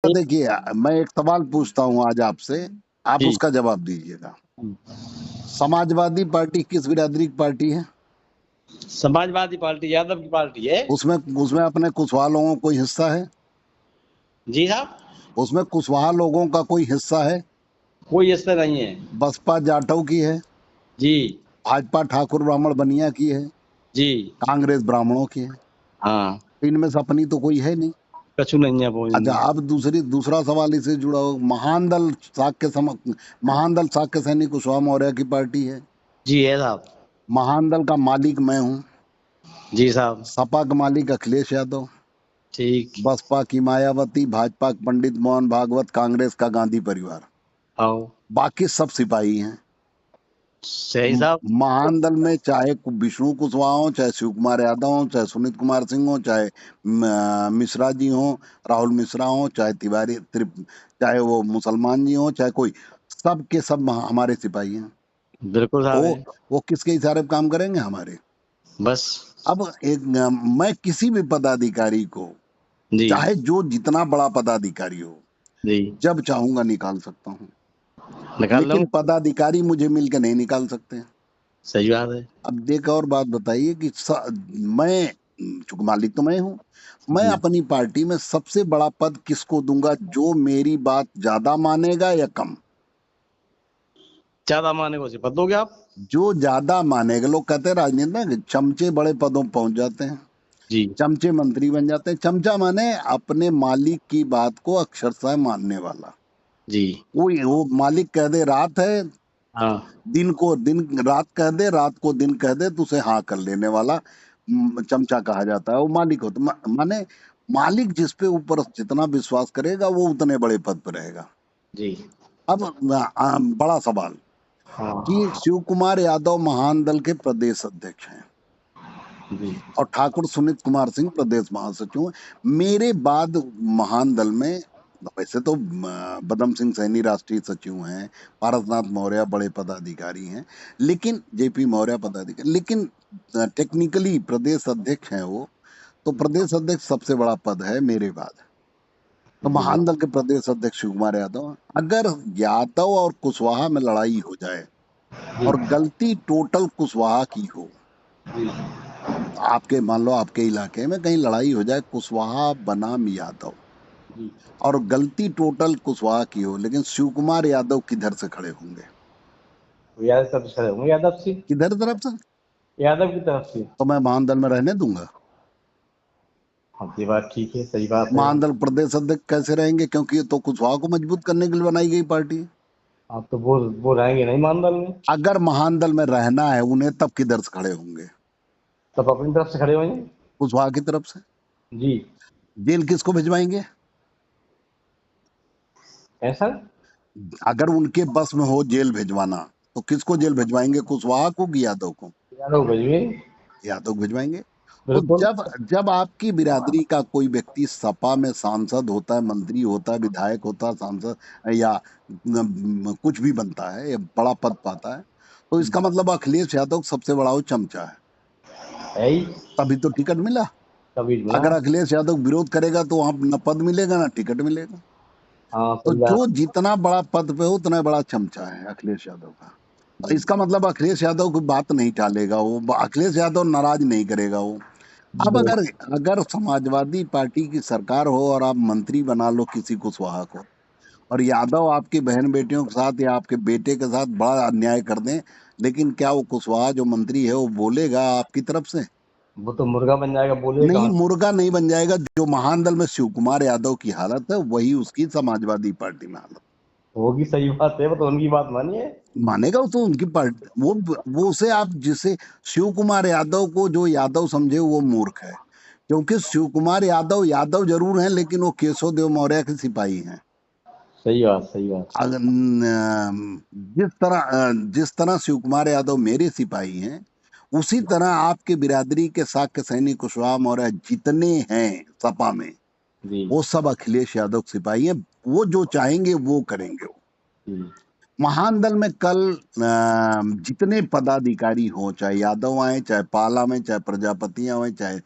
देखिए, मैं एक सवाल पूछता हूँ आज आपसे, आप जी। उसका जवाब दीजिएगा। हुँ। समाजवादी पार्टी किस बिरादरी की पार्टी है? समाजवादी पार्टी यादव की पार्टी है। उसमें उसमें अपने कुशवाहा लोगों का कोई हिस्सा है? जी साहब, उसमें कुशवाहा लोगों का कोई हिस्सा है? कोई ऐसा नहीं है। बसपा जाटव की है, जी, भाजपा ठाकुर ब्राह्मण बनिया की है, जी। कांग्रेस ब्राह्मणों की है। हाँ, इनमें से अपनी तो कोई है नहीं। कछु नहीं है वो अच्छा, इनमें। अब दूसरा सवाल इससे जुड़ा हो, महान दल शाक्य सैनी कुशवाहा मौर्य की पार्टी है। जी है साहब। महान दल का मालिक मैं हूँ। जी साहब, सपा का मालिक अखिलेश यादव, ठीक। बसपा की मायावती, भाजपा के पंडित मोहन भागवत, कांग्रेस का गांधी परिवार। आओ। बाकी सब सिपाही हैं। सही साहब। महान दल में चाहे विष्णु कुशवाहा हो, चाहे शिव कुमार यादव हो, चाहे सुनीत कुमार सिंह हो, चाहे मिश्रा जी हो, राहुल मिश्रा हो, चाहे वो मुसलमान जी हो, चाहे कोई, सब के सब हमारे सिपाही हैं। बिल्कुल साहब वो है। वो किसके इशारे पे काम करेंगे? हमारे। बस। अब मैं किसी भी पदाधिकारी को, जी, चाहे जो जितना बड़ा पदाधिकारी हो, जी। जब चाहूंगा निकाल सकता हूँ, निकाल लेकिन दूँ? पदाधिकारी मुझे मिलकर नहीं निकाल सकते। सही बात है। अब एक और बात बताइए कि मैं, चूंकि मालिक तो मैं हूँ, मैं जी। अपनी पार्टी में सबसे बड़ा पद किसको दूंगा जो मेरी बात ज्यादा मानेगा या कम? ज़्यादा माने को सिपत दोगे आप? जो ज्यादा मानेगा। लोग कहते हैं राजनीति में कि चमचे बड़े पदों पर पहुंच जाते हैं, जी, चमचे मंत्री बन जाते हैं। चमचा माने अपने मालिक की बात को अक्षरशः मानने वाला। जी। वो मालिक कह दे रात है, हाँ, दिन को दिन, रात कह दे, रात को दिन कह दे, तो उसे हाँ कर लेने वाला चमचा कहा जाता है। वो मालिक होता माने मालिक जिस पे ऊपर जितना विश्वास करेगा वो उतने बड़े पद पर रहेगा। जी। अब बड़ा सवाल कि हाँ, शिव कुमार यादव महान दल के प्रदेश अध्यक्ष हैं जी। और ठाकुर सुनीत कुमार सिंह प्रदेश महासचिव हैं। मेरे बाद महान दल में वैसे तो बदम सिंह सैनी राष्ट्रीय सचिव हैं, पारसनाथ मौर्य बड़े पदाधिकारी हैं, लेकिन जेपी मौर्य पदाधिकारी, लेकिन टेक्निकली प्रदेश अध्यक्ष हैं वो। तो प्रदेश अध्यक्ष सबसे बड़ा पद है मेरे बाद। तो जी, महान दल के प्रदेश अध्यक्ष शिव कुमार यादव हैं। अगर यादव और कुशवाहा में लड़ाई हो जाए जी, और गलती टोटल कुशवाहा की हो, जी। आपके मान लो आपके इलाके में कहीं लड़ाई हो जाए कुशवाहा बनाम यादव, जी। और गलती टोटल कुशवाहा की हो, लेकिन शिव कुमार यादव किधर से खड़े होंगे? तो यादव तरफ से खड़े होंगे यादव से। किधर तरफ से? यादव की तरफ से। तो मैं महान दल में रहने दूंगा? हाँ, ये बात ठीक है, सही बात है। महान दल प्रदेश अध्यक्ष कैसे रहेंगे? क्योंकि ये तो कुशवाहा को मजबूत करने के लिए बनाई गई पार्टी है। आप तो वो रहेंगे नहीं मानदल में। अगर महान दल में रहना है उन्हें, तब किधर से खड़े होंगे? तब अपनी तरफ से खड़े होंगे। कुशवाहा की तरफ से। जी। जेल किसको भिजवाएंगे? ऐसा। अगर उनके बस में हो जेल भिजवाना, तो किसको जेल भिजवाएंगे? कुशवाहा को कि यादव को? यादव भेजिए। यादव को भिजवाएंगे। तो बिल्कुल। जब जब आपकी बिरादरी का कोई व्यक्ति सपा में सांसद होता है, मंत्री होता है, विधायक होता है, सांसद या कुछ भी बनता है या बड़ा पद पाता है, तो इसका मतलब अखिलेश यादव सबसे बड़ा वो चमचा है। है ही। तभी तो टिकट मिला। कबीर मिला। अगर अखिलेश यादव विरोध करेगा तो वहां न पद मिलेगा ना टिकट मिलेगा। हाँ, तो सही बात। जो जितना बड़ा पद पे हो उतना बड़ा चमचा है अखिलेश यादव का। तो इसका मतलब अखिलेश यादव की बात नहीं टालेगा वो, अखिलेश यादव नाराज नहीं करेगा वो। अब वो। अगर अगर समाजवादी पार्टी की सरकार हो और आप मंत्री बना लो किसी कुशवाहा को, और यादव आपकी बहन बेटियों के साथ या आपके बेटे के साथ बड़ा अन्याय कर दें, लेकिन क्या वो कुशवाहा जो मंत्री है वो बोलेगा आपकी तरफ से? वो तो मुर्गा बन जाएगा, बोले नहीं, कहाँ। मुर्गा नहीं बन जाएगा। जो महान दल में शिव कुमार यादव की हालत है वही उसकी समाजवादी पार्टी में हालत। होगी, सही बात है, वो तो उनकी बात मानिए। मानेगा वो तो उनकी पार्टी। वो उसे आप जिसे शिव कुमार यादव को जो यादव समझे वो मूर्ख है, क्योंकि शिव कुमार यादव यादव जरूर हैं लेकिन वो केशव देव मौर्य के सिपाही हैं। सही बात, सही बात। अगर जिस तरह शिव कुमार यादव मेरे सिपाही हैं, उसी तरह आपके बिरादरी के शाक्य सैनी कुशवाहा मौर्य जितने हैं सपा में, जी। वो सब अखिलेश यादव के सिपाही हैं। वो जो चाहेंगे वो करेंगे वो। जी। महान दल में कल जितने पदाधिकारी हों, चाहे यादव आए, चाहे पाल आए, चाहे प्रजापति आए, चाहे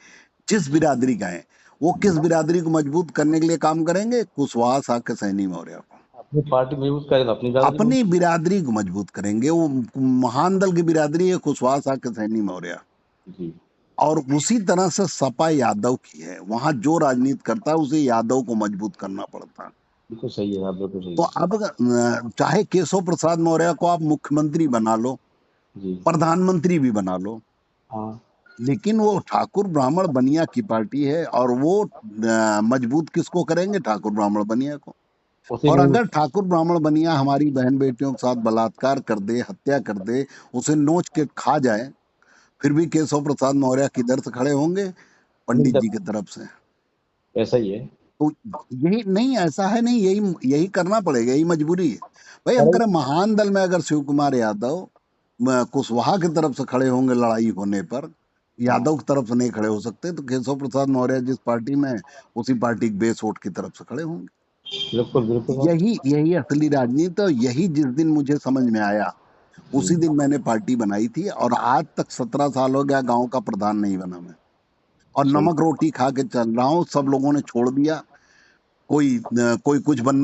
जिस बिरादरी का है, वो किस बिरादरी को मजबूत करने के लिए काम करेंगे? कुशवाहा, साक्य, सैनी, मौर्य को। अपनी पार्टी मजबूत करें तो अपनी बिरादरी अपनी मजबूत बिरादरी को मजबूत करेंगे। वो महान दल की बिरादरी है कुशवाहा, साक्य, सैनी, मौर्य। जी और उसी तरह से सपा यादव की है। वहां जो राजनीति करता है उसे यादव को मजबूत करना पड़ता है। बिल्कुल सही है, आप बिल्कुल सही तो है। अब चाहे केशव प्रसाद मौर्य को आप मुख्यमंत्री बना लो, जी प्रधानमंत्री भी बना लो, हाँ लेकिन वो ठाकुर ब्राह्मण बनिया की पार्टी है और वो मजबूत किसको करेंगे? ठाकुर ब्राह्मण बनिया को। उसी और मजबूत। अगर ठाकुर ब्राह्मण बनिया हमारी बहन बेटियों के साथ बलात्कार कर दे, हत्या कर दे, उसे नोच के खा जाए, फिर भी केशव प्रसाद मौर्य किधर से खड़े होंगे? पंडित जी की तरफ से। ऐसा ही है। तो यही नहीं, ऐसा है नहीं, यही यही करना पड़ेगा, यही मजबूरी है। भाई हम करें महान दल में अगर शिव कुमार यादव कुशवाहा की तरफ से खड़े होंगे लड़ाई होने पर, हाँ यादव की तरफ से नहीं खड़े हो सकते, तो केशव प्रसाद मौर्य जिस पार्टी में है, उसी पार्टी के बेस वोट की तरफ से खड़े होंगे। बिल्कुल बिल्कुल साहब। यही यही असली राजनीति। और यही जिस दिन मुझे समझ में आया जी उसी दिन मैंने पार्टी बनाई थी, और आज तक 17 साल हो गया गांव का प्रधान नहीं बना मैं, और सही। नमक रोटी खा के चल रहा हूँ। सब लोगों ने छोड़ दिया, कोई कोई कुछ बन